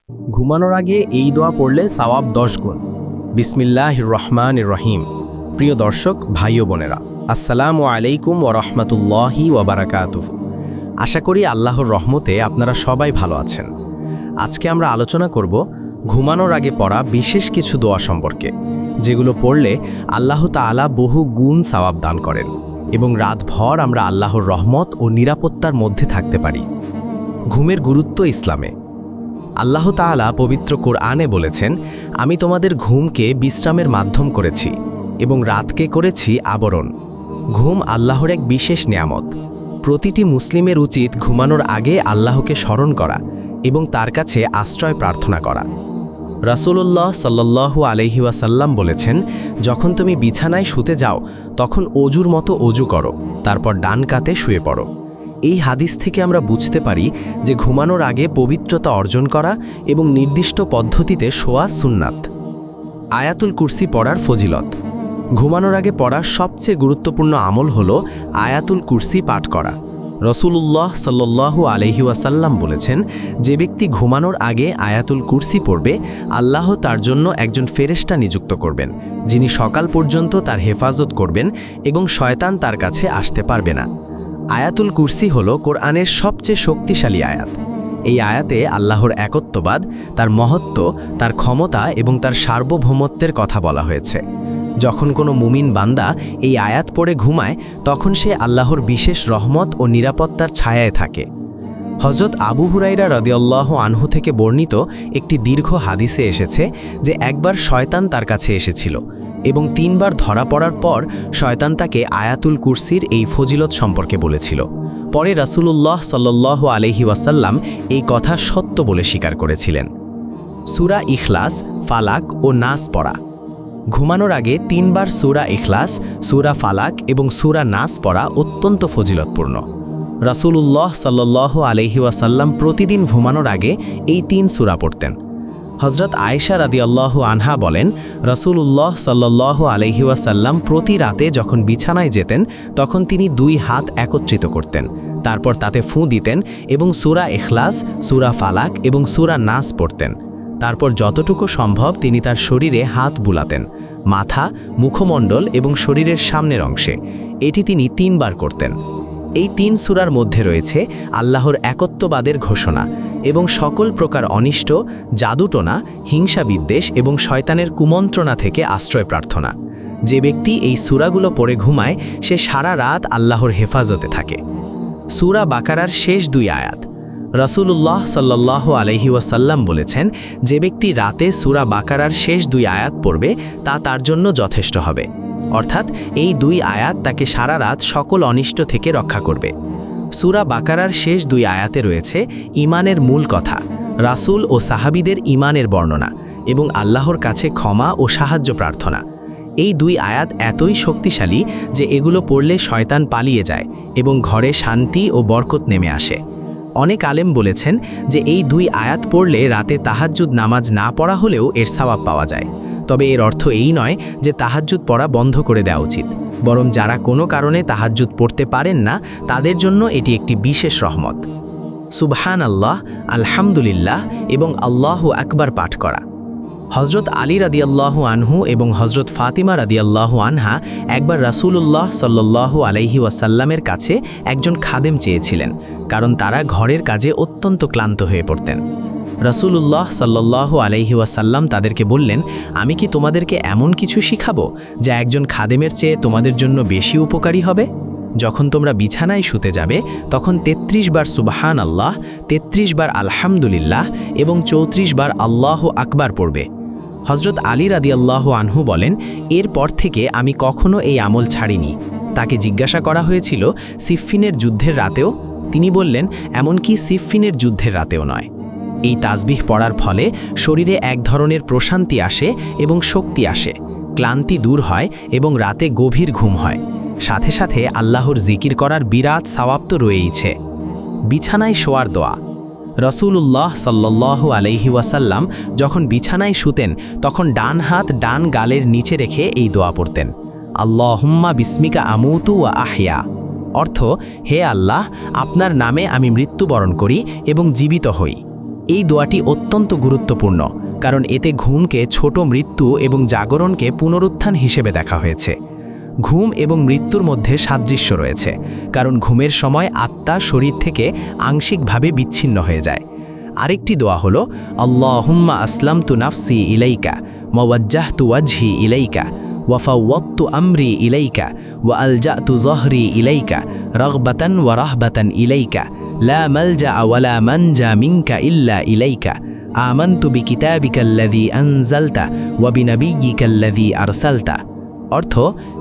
ঘুমানোর আগে এই দোয়া পড়লে সওয়াব 10 গুণ। বিসমিল্লাহির রহমানির রহিম। প্রিয় দর্শক, ভাই ও বোনেরা, আসসালামু আলাইকুম ওয়া রাহমাতুল্লাহি ওয়া বারাকাতুহু। আশা করি আল্লাহর রহমতে আপনারা সবাই ভালো আছেন। আজকে আমরা আলোচনা করব ঘুমানোর আগে পড়া বিশেষ কিছু দোয়া সম্পর্কে, যেগুলো পড়লে আল্লাহ তাআলা বহু গুণ সওয়াব দান করেন এবং রাতভর আমরা আল্লাহর রহমত ও নিরাপত্তার মধ্যে থাকতে পারি। ঘুমের গুরুত্ব ইসলামে। আল্লাহ তাআলা পবিত্র কোরআনে বলেছেন, আমি তোমাদের ঘুমকে বিশ্রামের মাধ্যম করেছি এবং রাতকে করেছি আবরণ। ঘুম আল্লাহর এক বিশেষ নিয়ামত। প্রতিটি মুসলিমের উচিত ঘুমানোর আগে আল্লাহকে স্মরণ করা এবং তার কাছে আশ্রয় প্রার্থনা করা। রাসূলুল্লাহ সাল্লাল্লাহু আলাইহি ওয়াসাল্লাম বলেছেন, যখন তুমি বিছানায় শুতে যাও তখন অজুর মতো অজু করো, তারপর ডান কাতে শুয়ে পড়ো। এই হাদিস থেকে আমরা বুঝতে পারি যে ঘুমানোর আগে পবিত্রতা অর্জন করা এবং নির্দিষ্ট পদ্ধতিতে শোয়া সুন্নাত। আয়াতুল কুরসি পড়ার ফজিলত। ঘুমানোর আগে পড়ার সবচেয়ে গুরুত্বপূর্ণ আমল হল আয়াতুল কুরসি পাঠ করা। রাসূলুল্লাহ সাল্লাল্লাহু আলাইহি ওয়াসাল্লাম বলেছেন, যে ব্যক্তি ঘুমানোর আগে আয়াতুল কুরসি পড়বে, আল্লাহ তার জন্য একজন ফেরেশতা নিযুক্ত করবেন, যিনি সকাল পর্যন্ত তার হেফাজত করবেন এবং শয়তান তার কাছে আসতে পারবে না। আয়াতুল কুরসি হল কোরআনের সবচেয়ে শক্তিশালী আয়াত। এই আয়াতে আল্লাহর একত্ববাদ, তার মহত্ব, তার ক্ষমতা এবং তার সার্বভৌমত্বের কথা বলা হয়েছে। যখন কোনো মুমিন বান্দা এই আয়াত পড়ে ঘুমায়, তখন সে আল্লাহর বিশেষ রহমত ও নিরাপত্তার ছায়ায় থাকে। হযরত আবু হুরায়রা রাদিয়াল্লাহু আনহু থেকে বর্ণিত একটি দীর্ঘ হাদিসে এসেছে যে একবার শয়তান তার কাছে এসেছিল এবং 3 বার ধরা পড়ার পর শয়তান তাকে আয়াতুল কুরসির এই ফজিলত সম্পর্কে বলেছিল। পরে রাসূলুল্লাহ সাল্লাল্লাহু আলাইহি ওয়াসাল্লাম এই কথা সত্য বলে স্বীকার করেছিলেন। সূরা ইখলাস, ফালাক ও নাস পড়া। ঘুমানোর আগে 3 বার সূরা ইখলাস, সূরা ফালাক এবং সূরা নাস পড়া অত্যন্ত ফজিলতপূর্ণ। রাসূলুল্লাহ সাল্লাল্লাহু আলাইহি ওয়াসাল্লাম প্রতিদিন ঘুমানোর আগে এই 3 সূরা পড়তেন। হযরত আয়েশা রাদিয়াল্লাহু আনহা বলেন, রাসূলুল্লাহ সাল্লাল্লাহু আলাইহি ওয়াসাল্লাম প্রতি রাতে যখন বিছানায় যেতেন তখন তিনি 2 হাত একত্রিত করতেন, তারপর তাতে ফুঁ দিতেন এবং সূরা ইখলাস, সূরা ফালাক এবং সূরা নাস পড়তেন। তারপর যতটুকু সম্ভব তিনি তার শরীরে হাত বুলাতেন, মাথা, মুখমণ্ডল এবং শরীরের সামনের অংশে। এটি তিনি 3 বার করতেন। এই 3 সূরার মধ্যে রয়েছে আল্লাহর একত্ববাদের ঘোষণা এবং সকল প্রকার অনিষ্ট, জাদুটোনা, হিংসা বিদ্বেষ এবং শয়তানের কুমন্ত্রণা থেকে আশ্রয় প্রার্থনা। যে ব্যক্তি এই সূরাগুলো পড়ে ঘুমায়, সে সারা রাত আল্লাহর হেফাজতে থাকে। সূরা বাকারার শেষ 2 আয়াত। রাসূলুল্লাহ সাল্লাল্লাহু আলাইহি ওয়াসাল্লাম বলেছেন, যে ব্যক্তি রাতে সূরা বাকারার শেষ 2 আয়াত পড়বে তা তার জন্য যথেষ্ট হবে। অর্থাৎ এই 2 আয়াত তাকে সারা রাত সকল অনিষ্ট থেকে রক্ষা করবে। সূরা বাকারার শেষ 2 আয়াতে রয়েছে ঈমানের মূল কথা, রাসূল ও সাহাবীদের ঈমানের বর্ণনা এবং আল্লাহর কাছে ক্ষমা ও সাহায্য প্রার্থনা। এই 2 আয়াত এতই শক্তিশালী যে এগুলো পড়লে শয়তান পালিয়ে যায় এবং ঘরে শান্তি ও বরকত নেমে আসে। অনেক আলেম বলেছেন যে এই 2 আয়াত পড়লে রাতে তাহাজ্জুদ নামাজ না পড়া হলেও এর সওয়াব পাওয়া যায়। তবে এর অর্থ এই নয় যে তাহাজ্জুদ পড়া বন্ধ করে দেওয়া উচিত, বরং যারা কোনো কারণে তাহাজ্জুদ পড়তে পারেন না তাদের জন্য এটি একটি বিশেষ রহমত। সুবহানাল্লাহ, আলহামদুলিল্লাহ এবং আল্লাহু আকবার পাঠ করা। হযরত আলী রাদিয়াল্লাহু আনহু এবং হযরত ফাতিমা রাদিয়াল্লাহু আনহা একবার রাসূলুল্লাহ সাল্লাল্লাহু আলাইহি ওয়াসাল্লামের কাছে একজন খাদেম চেয়েছিলেন, কারণ তারা ঘরের কাজে অত্যন্ত ক্লান্ত হয়ে পড়তেন। রাসূলুল্লাহ সাল্লাল্লাহু আলাইহি ওয়াসাল্লাম তাদেরকে বললেন, আমি কি তোমাদেরকে এমন কিছু শিখাবো যা একজন খাদেমের চেয়ে তোমাদের জন্য বেশি উপকারী হবে? যখন তোমরা বিছানায় শুতে যাবে তখন 33 বার সুবহানাল্লাহ, 33 বার আলহামদুলিল্লাহ এবং 34 বার আল্লাহু আকবার পড়বে। হযরত আলী রাদিয়াল্লাহু আনহু বলেন, এরপর থেকে আমি কখনো এই আমল ছাড়িনি। তাকে জিজ্ঞাসা করা হয়েছিল, সিফফিনের যুদ্ধের রাতেও? তিনি বললেন, এমনকি সিফফিনের যুদ্ধের রাতেও নয়। এই তাসবিহ পড়ার ফলে শরীরে এক ধরনের প্রশান্তি আসে এবং শক্তি আসে, ক্লান্তি দূর হয় এবং রাতে গভীর ঘুম হয়। সাথে সাথে আল্লাহর জিকির করার বিরাট সওয়াব তো রয়েইছে। বিছানায় শোয়ার দোয়া। রাসূলুল্লাহ সাল্লাল্লাহু আলাইহি ওয়াসাল্লাম যখন বিছানায় শুতেন তখন ডান হাত ডান গালের নিচে রেখে এই দোয়া পড়তেন, আল্লাহুম্মা বিসমিকা আমুতু ওয়া আহইয়া। অর্থ, হে আল্লাহ, আপনার নামে আমি মৃত্যুবরণ করি এবং জীবিত হই। এই দোয়াটি অত্যন্ত গুরুত্বপূর্ণ, কারণ এতে ঘুমকে ছোট মৃত্যু এবং জাগরণকে পুনরুত্থান হিসেবে দেখা হয়েছে। ঘুম এবং মৃত্যুর মধ্যে সাদৃশ্য রয়েছে, কারণ ঘুমের সময় আত্মা শরীর থেকে আংশিকভাবে বিচ্ছিন্ন হয়ে যায়। আরেকটি দোয়া হলো আল্লাহুম্মা আসলামতু নাফসি ইলাইকা ওয়াজ্জাহতু ওয়াজহি ইলাইকা ওয়াফাওয়াদতু আমরি ইলাইকা ওয়া আলজাতু যহরি ইলাইকা রাগবাতান ওয়া রাহবাতান ইলাইকা লা মালজা ওয়ালা মানজা মিনকা ইল্লা ইলাইকা আমানতু বিকিতাবিকাল্লাযী আনজালতা ওয়া বিনাবিয়্যিকাল্লাযী আরসালতা। অর্থ,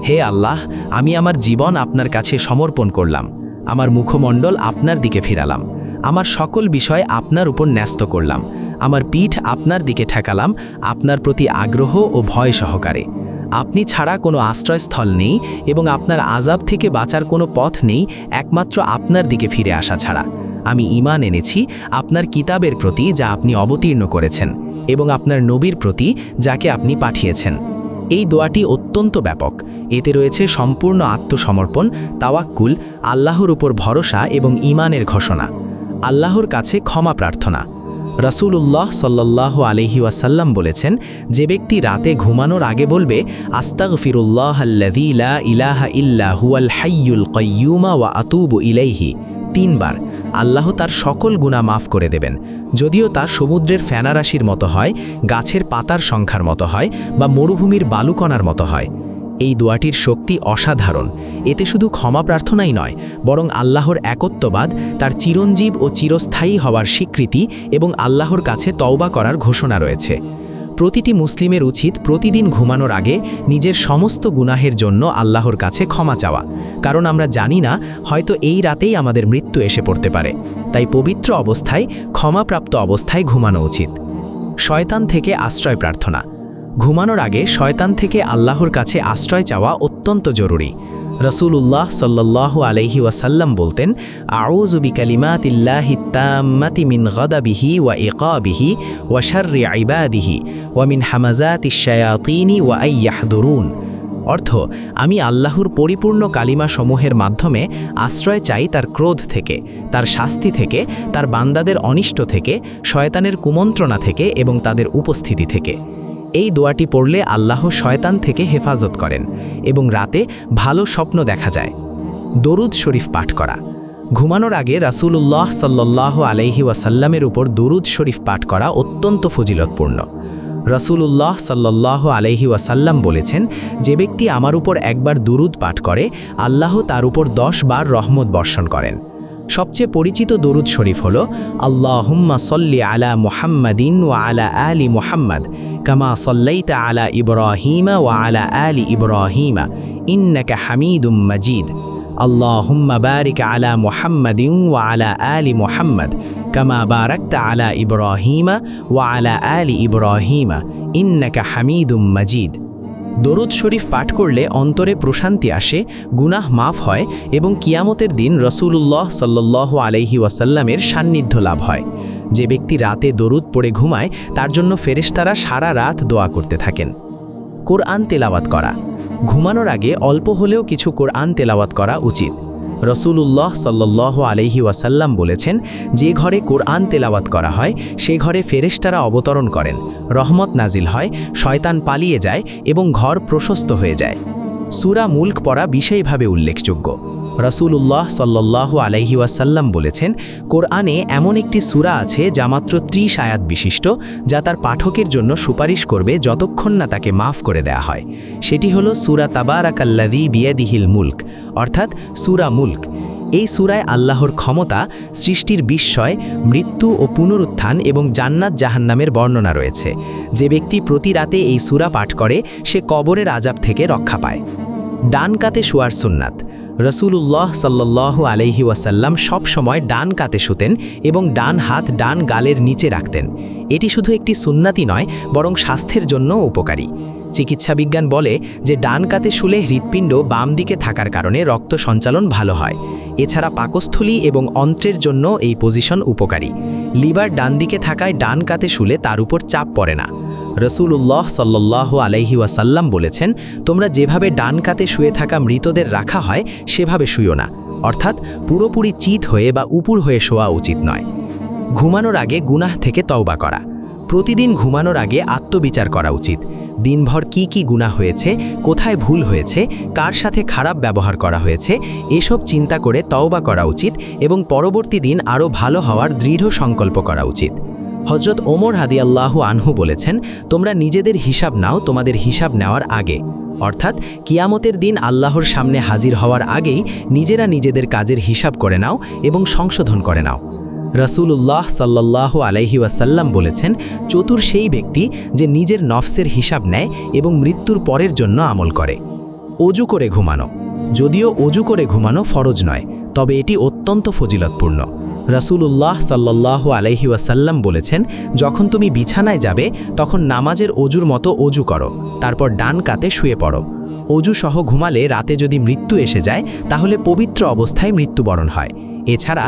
হে আল্লাহ, আমি আমার জীবন আপনার কাছে সমর্পণ করলাম, আমার মুখমণ্ডল আপনার দিকে ফিরালাম, আমার সকল বিষয় আপনার উপর ন্যস্ত করলাম, আমার পিঠ আপনার দিকে ঠেকালাম আপনার প্রতি আগ্রহ ও ভয় সহকারে। আপনি ছাড়া কোনো আশ্রয়স্থল নেই এবং আপনার আযাব থেকে বাঁচার কোনো পথ নেই একমাত্র আপনার দিকে ফিরে আসা ছাড়া। আমি ঈমান এনেছি আপনার কিতাবের প্রতি যা আপনি অবতীর্ণ করেছেন এবং আপনার নবীর প্রতি যাকে আপনি পাঠিয়েছেন। এই দোয়াটি অত্যন্ত ব্যাপক। এতে রয়েছে সম্পূর্ণ আত্মসমর্পণ, তাওয়াক্কুল, আল্লাহর উপর ভরসা এবং ঈমানের ঘোষণা। আল্লাহর কাছে ক্ষমা প্রার্থনা। রাসূলুল্লাহ সাল্লাল্লাহু আলাইহি ওয়াসাল্লাম বলেছেন, যে ব্যক্তি রাতে ঘুমানোর আগে বলবে আস্তাগফিরুল্লাহাল্লাযী লা ইলাহা ইল্লা হুয়াল হাইয়ুল কাইয়্যুম ওয়া আতুবু ইলাইহি 3 বার, আল্লাহ তার সকল গুনাহ মাফ করে দেবেন, যদিও তা সমুদ্রের ফেনারাশির মতো হয়, গাছের পাতার সংখ্যার মতো হয় বা মরুভূমির বালুকণার মতো হয়। এই দোয়াটির শক্তি অসাধারণ। এতে শুধু ক্ষমা প্রার্থনাই নয়, বরং আল্লাহর একত্ববাদ, তার চিরঞ্জীব ও চিরস্থায়ী হওয়ার স্বীকৃতি এবং আল্লাহর কাছে তওবা করার ঘোষণা রয়েছে। প্রতিটি মুসলিমের উচিত প্রতিদিন ঘুমানোর আগে নিজের সমস্ত গুনাহের জন্য আল্লাহর কাছে ক্ষমা চাওয়া, কারণ আমরা জানি না, হয়তো এই রাতেই আমাদের মৃত্যু এসে পড়তে পারে। তাই পবিত্র অবস্থায়, ক্ষমাপ্রাপ্ত অবস্থায় ঘুমানো উচিত। শয়তান থেকে আশ্রয় প্রার্থনা। ঘুমানোর আগে শয়তান থেকে আল্লাহর কাছে আশ্রয় চাওয়া অত্যন্ত জরুরি। রাসূলুল্লাহ সাল্লাল্লাহু আলাইহি ওয়াসাল্লাম বলতেন, আউযু বিকালিমাতিল্লাহিত তাম্মাতি মিন গাদাবিহি ওয়া ইকাবিহি ওয়া শাররি ইবাদিহি ওয়া মিন হামাযাতিশ শায়াতিনি ওয়া আইয়াহদুরুন। অর্থ, আমি আল্লাহর পরিপূর্ণ কালিমা সমূহের মাধ্যমে আশ্রয় চাই তার ক্রোধ থেকে, তার শাস্তি থেকে, তার বান্দাদের অনিষ্ট থেকে, শয়তানের কুমন্ত্রণা থেকে এবং তাদের উপস্থিতি থেকে। এই দোয়াটি পড়লে আল্লাহ শয়তান থেকে হেফাজত করেন এবং রাতে ভালো স্বপ্ন দেখা যায়। দরুদ শরীফ পাঠ করা। ঘুমানোর আগে রাসূলুল্লাহ সাল্লাল্লাহু আলাইহি ওয়াসাল্লামের উপর দরুদ শরীফ পাঠ করা অত্যন্ত ফজিলতপূর্ণ। রাসূলুল্লাহ সাল্লাল্লাহু আলাইহি ওয়াসাল্লাম বলেছেন, যে ব্যক্তি আমার উপর একবার দরুদ পাঠ করে, আল্লাহ তার উপর 10 বার রহমত বর্ষণ করেন। সবচেয়ে পরিচিত দরুদ শরীফ হলো আল্লাহুম্মা সল্লি আলা মুহাম্মাদিন ওয়া আলা আলি মুহাম্মাদ কামা সল্লাইতা আলা ইব্রাহিমা ওয়া আলা আলি ইব্রাহিমা ইন্নাকা হামিদুম মাজিদ। আল্লাহুম্মা বারিক আলা মুহাম্মাদিন ওয়া আলা আলি মুহাম্মাদ কামা বারাকতা আলা ইব্রাহিমা ওয়া আলা আলি ইব্রাহিমা ইন্নাকা হামিদুম মাজিদ। দরুদ শরীফ পাঠ করলে অন্তরে প্রশান্তি আসে, গুনাহ মাফ হয় এবং কিয়ামতের দিন রাসূলুল্লাহ সাল্লাল্লাহু আলাইহি ওয়াসাল্লামের সান্নিধ্য লাভ হয়। যে ব্যক্তি রাতে দরুদ পড়ে ঘুমায়, তার জন্য ফেরেশতারা সারা রাত দোয়া করতে থাকেন। কোরআন তেলাওয়াত করা। ঘুমানোর আগে অল্প হলেও কিছু কোরআন তেলাওয়াত করা উচিত। রাসূলুল্লাহ সাল্লাল্লাহু আলাইহি ওয়াসাল্লাম বলেছেন, যে ঘরে কোরআন তেলাওয়াত করা হয় সে ঘরে ফেরেশতারা অবতরণ করেন, রহমত নাজিল হয়, শয়তান পালিয়ে যায় এবং ঘর প্রশস্ত হয়ে যায়। সূরা মুলক পড়া বিশেষভাবে উল্লেখযোগ্য। রাসূলুল্লাহ সাল্লাল্লাহু আলাইহি ওয়াসাল্লাম বলেছেন, কোরআনে এমন একটি সূরা আছে যা মাত্র 30 আয়াত বিশিষ্ট, যা তার পাঠকের জন্য সুপারিশ করবে যতক্ষণ না তাকে মাফ করে দেয়া হয়। সেটি হলো সূরা তাবারাকাল্লাযী বিয়াদিহিল মুলক, অর্থাৎ সূরা মুলক। এই সূরায় আল্লাহর ক্ষমতা, সৃষ্টির বিস্ময়, মৃত্যু ও পুনরুত্থান এবং জান্নাত জাহান্নামের বর্ণনা রয়েছে। যে ব্যক্তি প্রতি রাতে এই সূরা পাঠ করে সে কবরের আযাব থেকে রক্ষা পায়। ডান কাতে শোয়ার সুন্নাত। রাসূলুল্লাহ সাল্লাল্লাহু আলাইহি ওয়াসাল্লাম সব সময় ডান কাতে শুতেন এবং ডান হাত ডান গালের নিচে রাখতেন। এটি শুধু একটি সুন্নাতই নয়, বরং স্বাস্থ্যের জন্য উপকারী। চিকিৎসাবিজ্ঞান বলে যে ডান কাতে শুলে হৃৎপিণ্ড বাম দিকে থাকার কারণে রক্ত সঞ্চালন ভালো হয়। এছাড়া পাকস্থলী এবং অন্ত্রের জন্য এই পজিশন উপকারী। লিভার ডান দিকে থাকায় ডান কাতে শুলে তার উপর চাপ পড়ে না। রাসূলুল্লাহ সাল্লাল্লাহু আলাইহি ওয়াসাল্লাম বলেছেন, তোমরা যেভাবে ডান কাতে শুয়ে থাকা মৃতদের রাখা হয় সেভাবে শুইও না, অর্থাৎ পুরোপুরি চিত হয়ে বা উপুর হয়ে শোয়া উচিত নয়। ঘুমানোর আগে গুনাহ থেকে তওবা করা। প্রতিদিন ঘুমানোর আগে আত্মবিচার করা উচিত। দিনভর কি কি গুনাহ হয়েছে, কোথায় ভুল হয়েছে, কার সাথে খারাপ ব্যবহার করা হয়েছে, এসব চিন্তা করে তওবা করা উচিত এবং পরবর্তী দিন আরও ভালো হওয়ার দৃঢ় সংকল্প করা উচিত। হযরত ওমর রাদিয়াল্লাহু আনহু বলেছেন, তোমরা নিজেদের হিসাব নাও তোমাদের হিসাব নেওয়ার আগে, অর্থাৎ কিয়ামতের দিন আল্লাহর সামনে হাজির হওয়ার আগেই নিজেরা নিজেদের কাজের হিসাব করে নাও এবং সংশোধন করে নাও। রাসূলুল্লাহ সাল্লাল্লাহু আলাইহি ওয়াসাল্লাম বলেছেন, চতুর সেই ব্যক্তি যে নিজের নফসের হিসাব নেয় এবং মৃত্যুর পরের জন্য আমল করে। অজু করে ঘুমানো। যদিও অজু করে ঘুমানো ফরজ নয়, তবে এটি অত্যন্ত ফজিলতপূর্ণ। রাসূলুল্লাহ সাল্লাল্লাহু আলাইহি ওয়াসাল্লাম বলেছেন, যখন তুমি বিছানায় যাবে তখন নামাজের অজুর মতো অজু করো, তারপর ডান কাতে শুয়ে পড়ো। অজু সহ ঘুমালে রাতে যদি মৃত্যু এসে যায় তাহলে পবিত্র অবস্থায় মৃত্যুবরণ হয়। এছাড়া